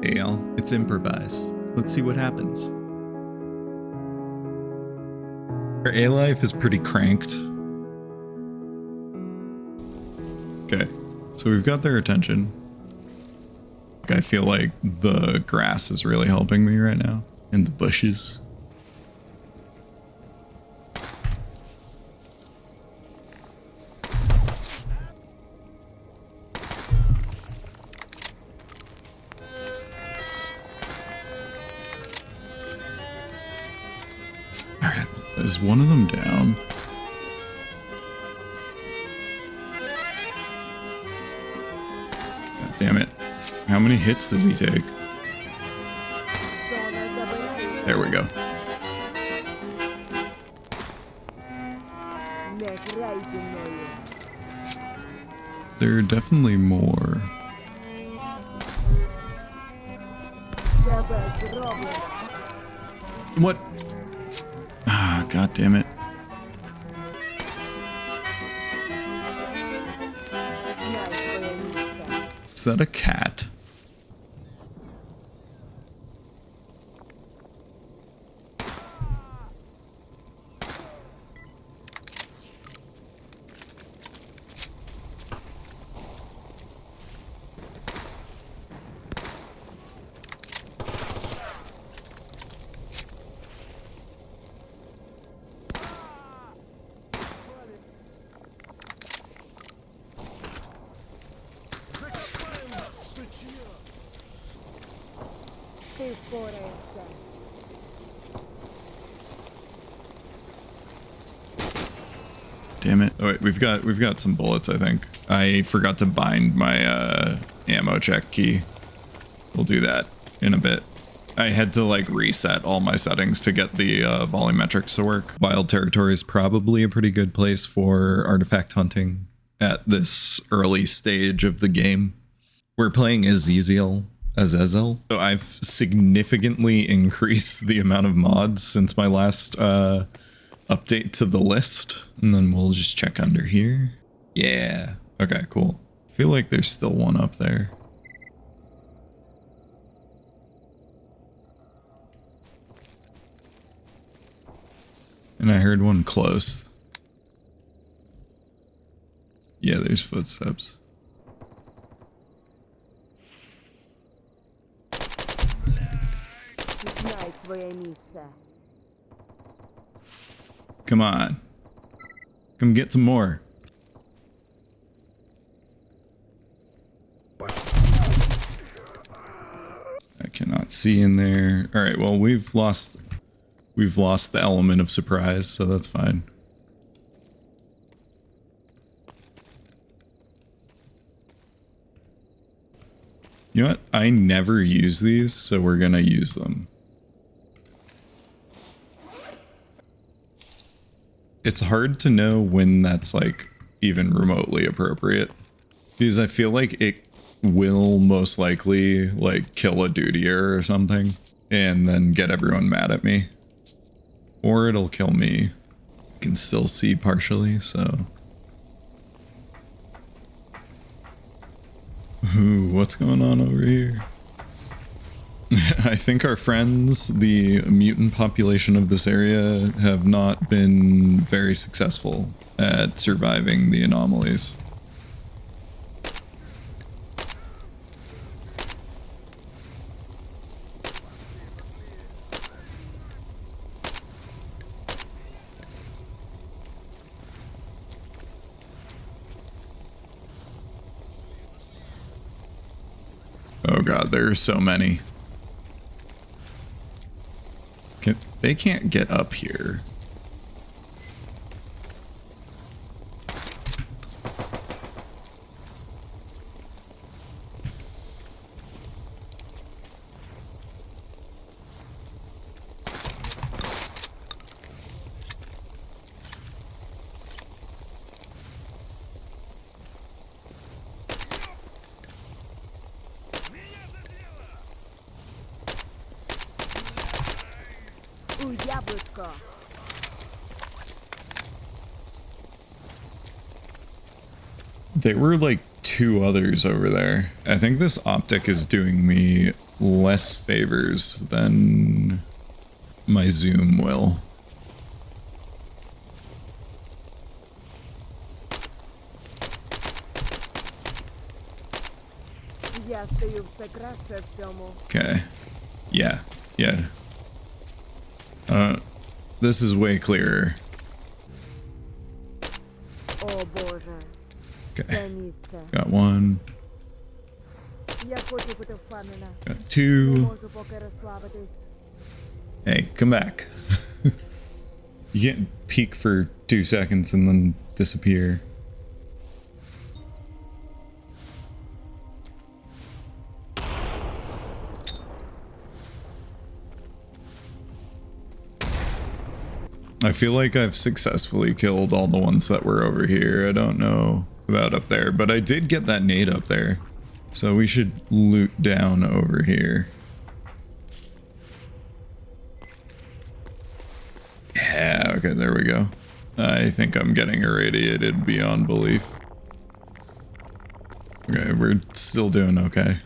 Hey y'all, it's improvise. Let's see what happens. Our A life is pretty cranked. Okay, so we've got their attention. I feel like the grass is really helping me right now, and the bushes. Alright, is one of them down? God damn it. How many hits does he take? There we go. There are definitely more. What? Ah, god damn it. Is that a cat? Damn it. Oh wait, we've got some bullets, I think. I forgot to bind my ammo check key. We'll do that in a bit. I had to like reset all my settings to get the volumetrics to work. Wild territory is probably a pretty good place for artifact hunting at this early stage of the game. We're playing Azazel. So I've significantly increased the amount of mods since my last update to the list, and then we'll just check under here. Yeah, okay, cool. I feel like there's still one up there. And I heard one close. Yeah, there's footsteps. Come on. Come get some more. I cannot see in there. All right, well, we've lost the element of surprise, so that's fine. You know what? I never use these, so we're gonna use them. It's hard to know when that's like even remotely appropriate, because I feel like it will most likely like kill a dutier or something and then get everyone mad at me, or it'll kill me. I can still see partially, so ooh, what's going on over here? I think our friends, the mutant population of this area, have not been very successful at surviving the anomalies. Oh god, there are so many. They can't get up here. There were like two others over there. I think this optic is doing me less favors than my zoom will. Okay. Yeah. Yeah. This is way clearer. Okay. Got one. Got two. Hey, come back. You can't peek for 2 seconds and then disappear. I feel like I've successfully killed all the ones that were over here. I don't know about up there, but I did get that nade up there. So we should loot down over here. Yeah, okay, there we go. I think I'm getting irradiated beyond belief. Okay, we're still doing okay.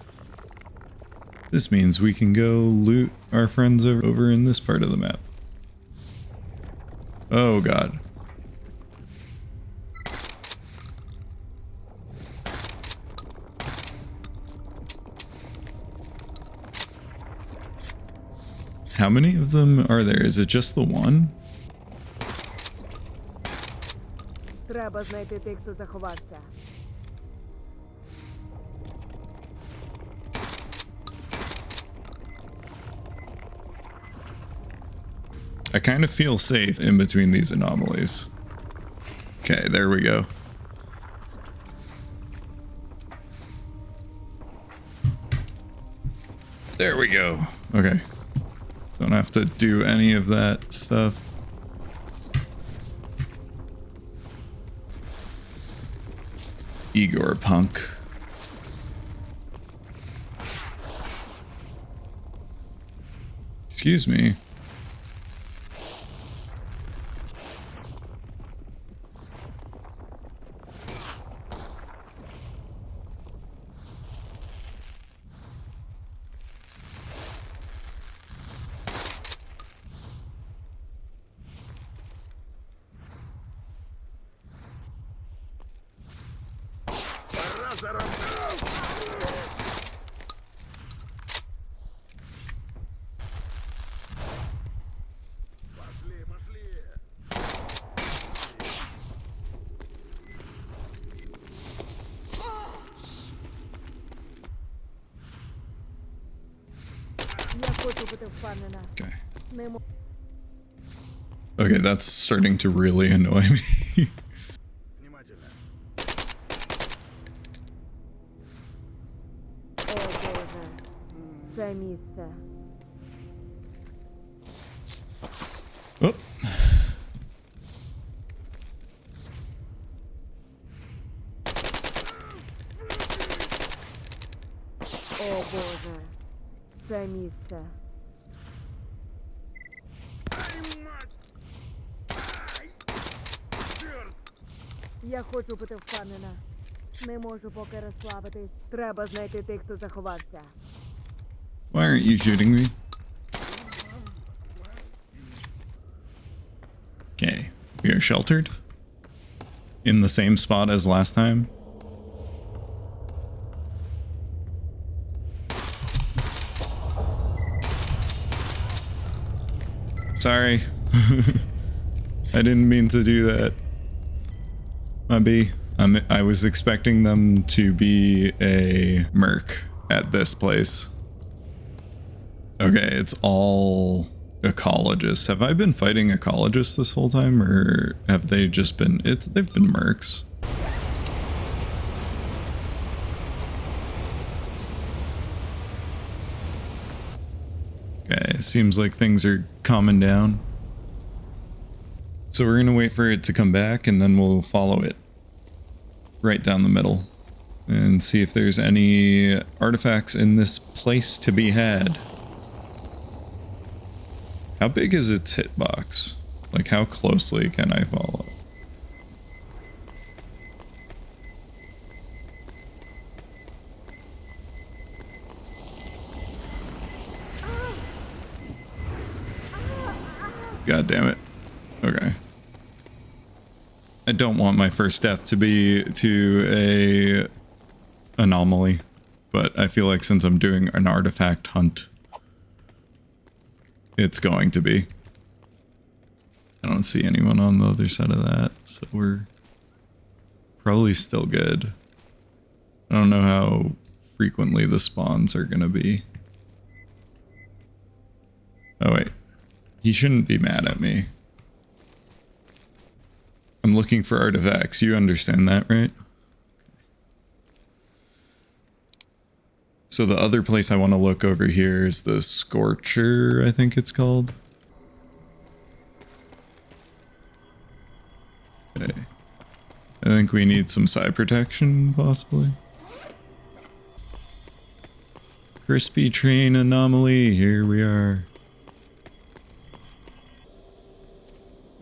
This means we can go loot our friends over in this part of the map. Oh god. How many of them are there? Is it just the one? Треба знайти тих, хто заховався. I kind of feel safe in between these anomalies. Okay, there we go. There we go. Okay. Don't have to do any of that stuff. Igor punk. Excuse me. Okay. Okay, that's starting to really annoy me. Oh. О Боже, це місце. Я хочу бути впевнена. Не можу поки розслабитись. Треба знайти тих, хто заховався. Why aren't you shooting me? Okay, we are sheltered in the same spot as last time. Sorry. I didn't mean to do that. Maybe. I was expecting them to be a merc at this place. Okay, it's all ecologists. Have I been fighting ecologists this whole time, or have they just been... they've been mercs. Okay, seems like things are calming down. So we're gonna wait for it to come back, and then we'll follow it right down the middle and see if there's any artifacts in this place to be had. How big is its hitbox? Like, how closely can I follow? God damn it. Okay. I don't want my first death to be to a anomaly, but I feel like since I'm doing an artifact hunt, it's going to be. I don't see anyone on the other side of that, so we're probably still good. I don't know how frequently the spawns are gonna be. Oh wait, he shouldn't be mad at me. I'm looking for artifacts, you understand that, right? So the other place I want to look over here is the Scorcher, I think it's called. Okay. I think we need some side protection, possibly. Crispy train anomaly, here we are.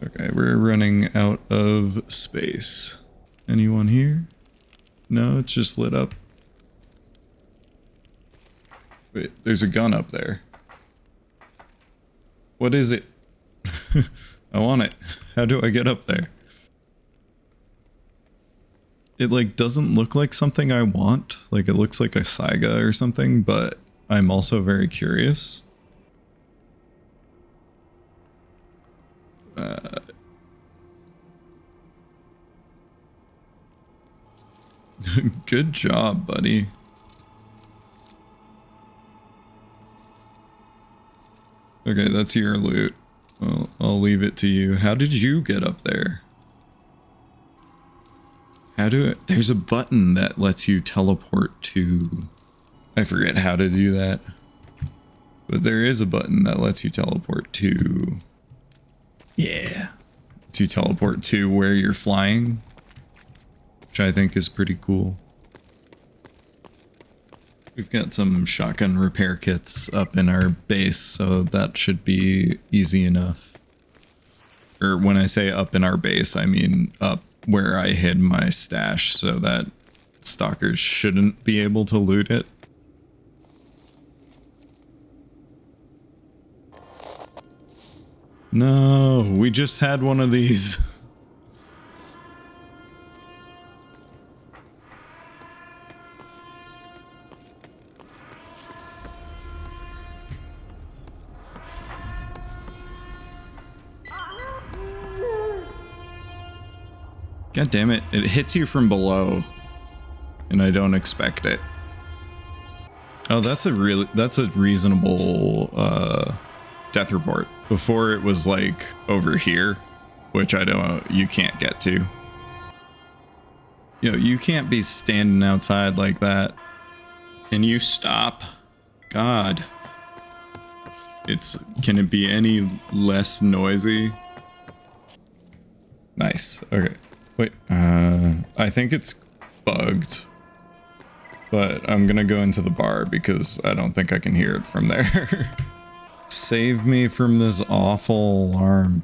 Okay, we're running out of space. Anyone here? No, it's just lit up. Wait, there's a gun up there. What is it? I want it. How do I get up there? It like doesn't look like something I want. Like it looks like a Saiga or something, but I'm also very curious. Good job, buddy. Okay, that's your loot. Well, I'll leave it to you. How did you get up there? There's a button that lets you teleport to... I forget how to do that. But there is a button that lets you teleport to... Yeah. Lets you teleport to where you're flying. Which I think is pretty cool. We've got some shotgun repair kits up in our base, so that should be easy enough. Or when I say up in our base, I mean up where I hid my stash so that stalkers shouldn't be able to loot it. No, we just had one of these. God damn it, it hits you from below, and I don't expect it. Oh, that's a reasonable death report. Before it was like over here, which you can't get to. You can't be standing outside like that. Can you stop? God. Can it be any less noisy? Nice, okay. Wait, I think it's bugged, but I'm gonna go into the bar because I don't think I can hear it from there. Save me from this awful alarm.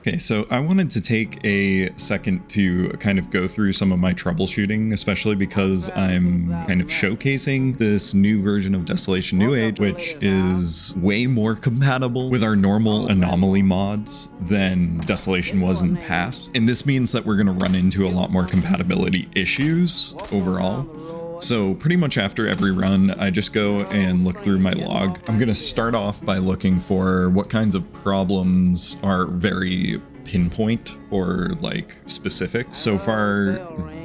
Okay, so I wanted to take a second to kind of go through some of my troubleshooting, especially because I'm kind of showcasing this new version of Desolation New Age, which is way more compatible with our normal Anomaly mods than Desolation was in the past. And this means that we're going to run into a lot more compatibility issues overall. So pretty much after every run, I just go and look through my log. I'm going to start off by looking for what kinds of problems are very pinpoint or like specific. So far,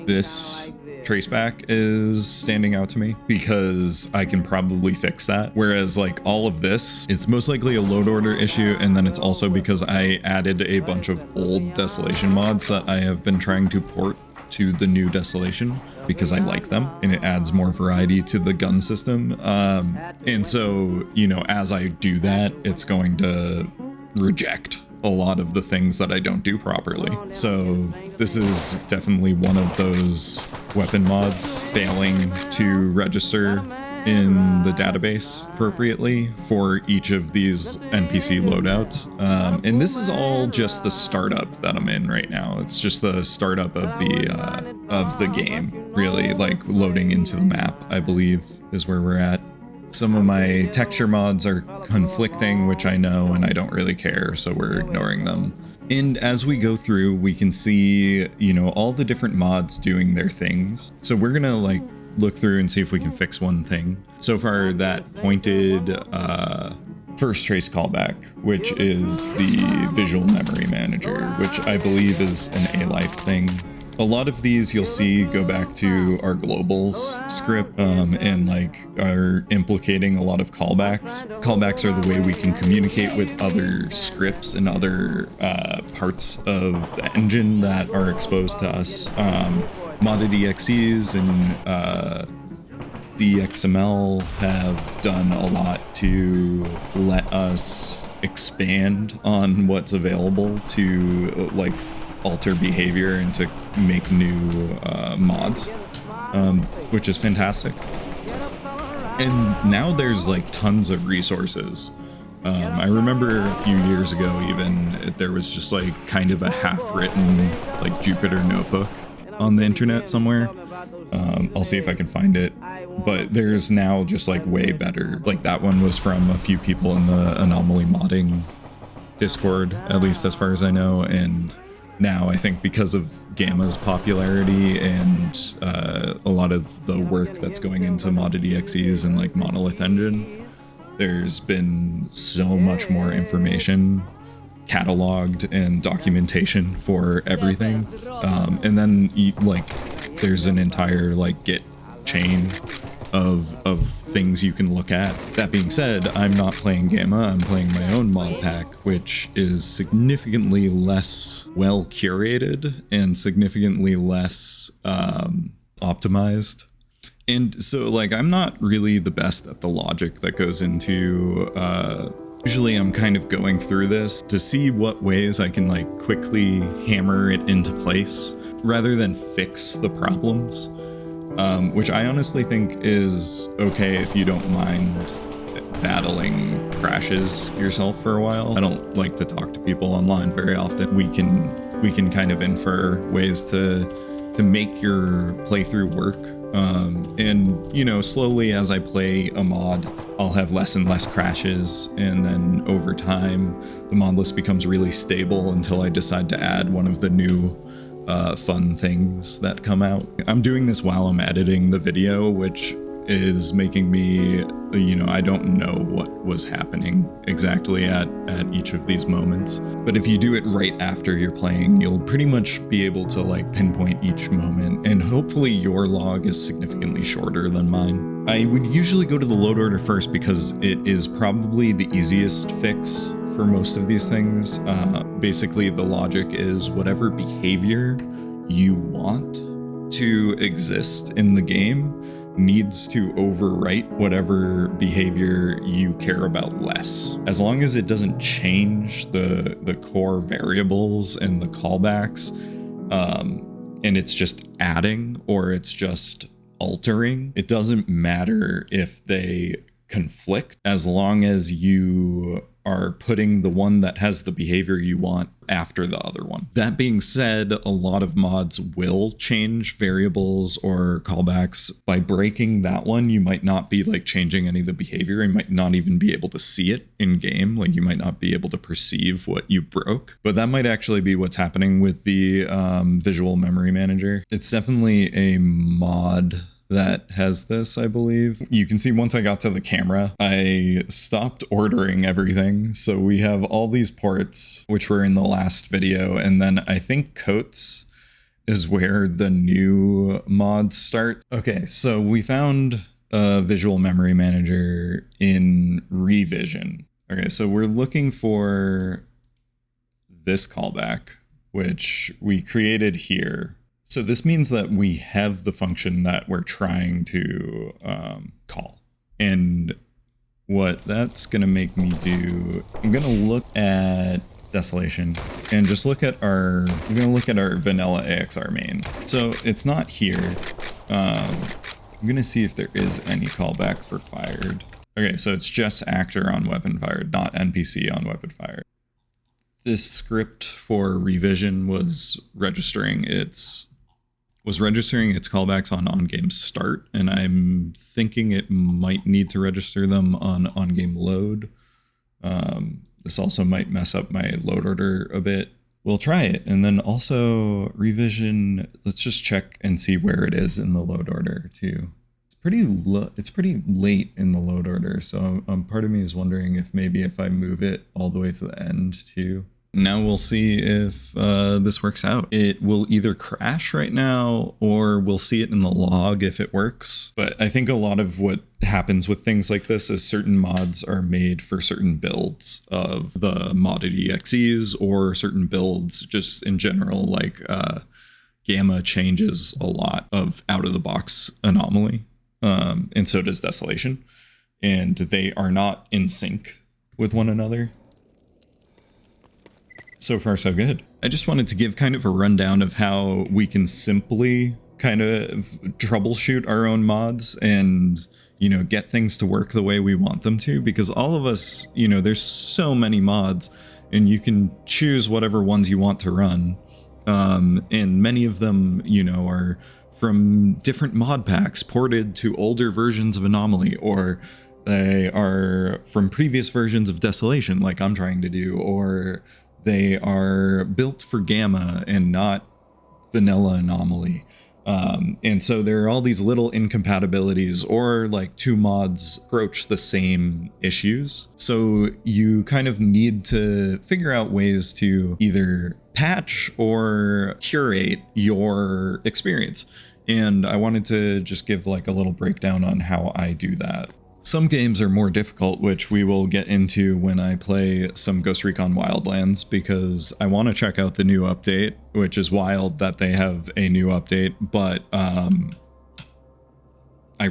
this traceback is standing out to me because I can probably fix that. Whereas like all of this, it's most likely a load order issue. And then it's also because I added a bunch of old Desolation mods that I have been trying to port to the new Desolation because I like them and it adds more variety to the gun system. And so, as I do that, it's going to reject a lot of the things that I don't do properly. So this is definitely one of those weapon mods failing to register in the database appropriately for each of these NPC loadouts. And this is all just the startup that I'm in right now. It's just the startup of the game, really, like loading into the map, I believe is where we're at. Some of my texture mods are conflicting, which I know, and I don't really care, so we're ignoring them. And as we go through, we can see, you know, all the different mods doing their things. So we're gonna like look through and see if we can fix one thing. So far, that pointed first trace callback, which is the visual memory manager, which I believe is an A-Life thing. A lot of these you'll see go back to our globals script and like are implicating a lot of callbacks. Callbacks are the way we can communicate with other scripts and other parts of the engine that are exposed to us. Modded EXEs and DXML have done a lot to let us expand on what's available to like alter behavior and to make new mods, which is fantastic. And now there's like tons of resources. I remember a few years ago even there was just like kind of a half-written like Jupyter notebook on the internet somewhere. I'll see if I can find it, but there's now just like way better. Like that one was from a few people in the Anomaly modding Discord, at least as far as I know, and now I think because of Gamma's popularity and a lot of the work that's going into modded EXEs and like Monolith Engine, there's been so much more information cataloged and documentation for everything. And then like there's an entire like Git chain of things you can look at. That being said, I'm not playing Gamma, I'm playing my own mod pack, which is significantly less well curated and significantly less optimized. And so like I'm not really the best at the logic that goes into usually I'm kind of going through this to see what ways I can like quickly hammer it into place rather than fix the problems. Which I honestly think is okay if you don't mind battling crashes yourself for a while. I don't like to talk to people online very often. We can kind of infer ways to make your playthrough work. And you know, slowly as I play a mod, I'll have less and less crashes, and then over time the mod list becomes really stable until I decide to add one of the new fun things that come out. I'm doing this while I'm editing the video, which is making me, you know, I don't know what was happening exactly at each of these moments. But if you do it right after you're playing, you'll pretty much be able to like pinpoint each moment, and hopefully your log is significantly shorter than mine. I would usually go to the load order first because it is probably the easiest fix for most of these things. Basically, the logic is whatever behavior you want to exist in the game needs to overwrite whatever behavior you care about less. As long as it doesn't change the core variables and the callbacks, and it's just adding or it's just altering, it doesn't matter if they conflict as long as you are putting the one that has the behavior you want after the other one. That being said, a lot of mods will change variables or callbacks. By breaking that one, you might not be like changing any of the behavior and might not even be able to see it in game. Like you might not be able to perceive what you broke, but that might actually be what's happening with the visual memory manager. It's definitely a mod that has this, I believe. You can see once I got to the camera, I stopped ordering everything. So we have all these ports, which were in the last video. And then I think coats is where the new mod starts. Okay, so we found a visual memory manager in revision. Okay, so we're looking for this callback, which we created here. So this means that we have the function that we're trying to call. And what that's going to make me do, I'm going to look at Desolation and just look at I'm going to look at our vanilla AXR main. So it's not here. I'm going to see if there is any callback for fired. Okay, so it's just actor on weapon fired, not NPC on weapon fired. This script for revision was registering its was registering its callbacks on game start, and I'm thinking it might need to register them on game load. This also might mess up my load order a bit. We'll try it, and then also revision. Let's just check and see where it is in the load order too. It's pretty late in the load order, so part of me is wondering if maybe if I move it all the way to the end too. Now we'll see if this works out. It will either crash right now or we'll see it in the log if it works. But I think a lot of what happens with things like this is certain mods are made for certain builds of the modded EXEs, or certain builds just in general, like Gamma changes a lot of out-of-the-box Anomaly, and so does Desolation. And they are not in sync with one another. So far, so good. I just wanted to give kind of a rundown of how we can simply kind of troubleshoot our own mods and, you know, get things to work the way we want them to, because all of us, you know, there's so many mods and you can choose whatever ones you want to run. And many of them, you know, are from different mod packs ported to older versions of Anomaly, or they are from previous versions of Desolation, like I'm trying to do, or they are built for Gamma and not vanilla Anomaly. And so there are all these little incompatibilities, or like two mods approach the same issues. So you kind of need to figure out ways to either patch or curate your experience. And I wanted to just give like a little breakdown on how I do that. Some games are more difficult, which we will get into when I play some Ghost Recon Wildlands, because I want to check out the new update, which is wild that they have a new update, but I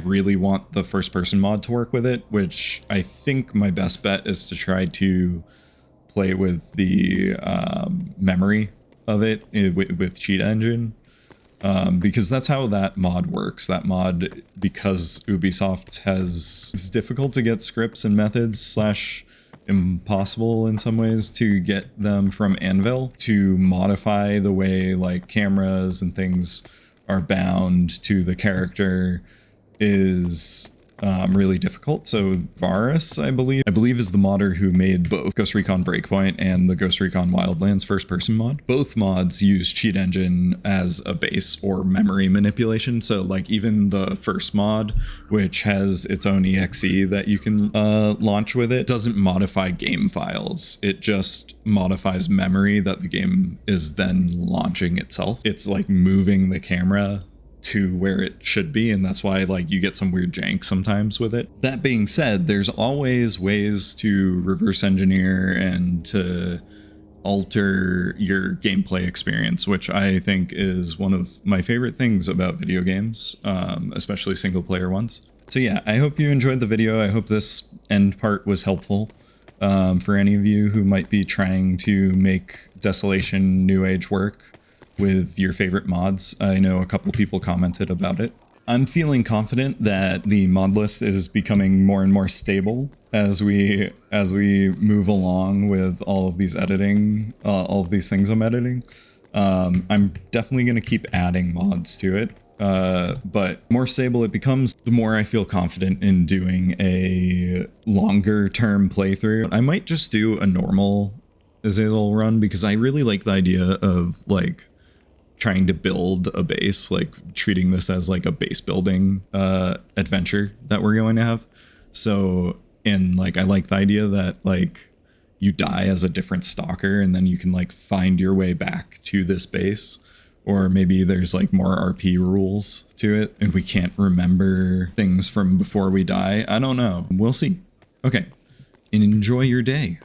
really want the first-person mod to work with it, which I think my best bet is to try to play with the memory of it with Cheat Engine. Because that's how that mod works. That mod, because Ubisoft it's difficult to get scripts and methods / impossible in some ways to get them from Anvil to modify the way like cameras and things are bound to the character is really difficult. So Varus, I believe is the modder who made both Ghost Recon Breakpoint and the Ghost Recon Wildlands first-person mod. Both mods use Cheat Engine as a base or memory manipulation. So like even the first mod, which has its own EXE that you can launch with it, doesn't modify game files. It just modifies memory that the game is then launching itself. It's like moving the camera to where it should be, and that's why like you get some weird jank sometimes with it. That being said, there's always ways to reverse engineer and to alter your gameplay experience, which I think is one of my favorite things about video games, especially single player ones. So yeah, I hope you enjoyed the video. I hope this end part was helpful for any of you who might be trying to make Desolation New Age work with your favorite mods. I know a couple people commented about it. I'm feeling confident that the mod list is becoming more and more stable as we move along with all of these editing, all of these things I'm editing. I'm definitely going to keep adding mods to it, but more stable it becomes, the more I feel confident in doing a longer term playthrough. I might just do a normal Azazel run, because I really like the idea of like trying to build a base, like treating this as like a base building adventure that we're going to have. So, and like I like the idea that like you die as a different stalker and then you can like find your way back to this base, or maybe there's like more RP rules to it and we can't remember things from before we die. I don't know, we'll see. Okay, and enjoy your day.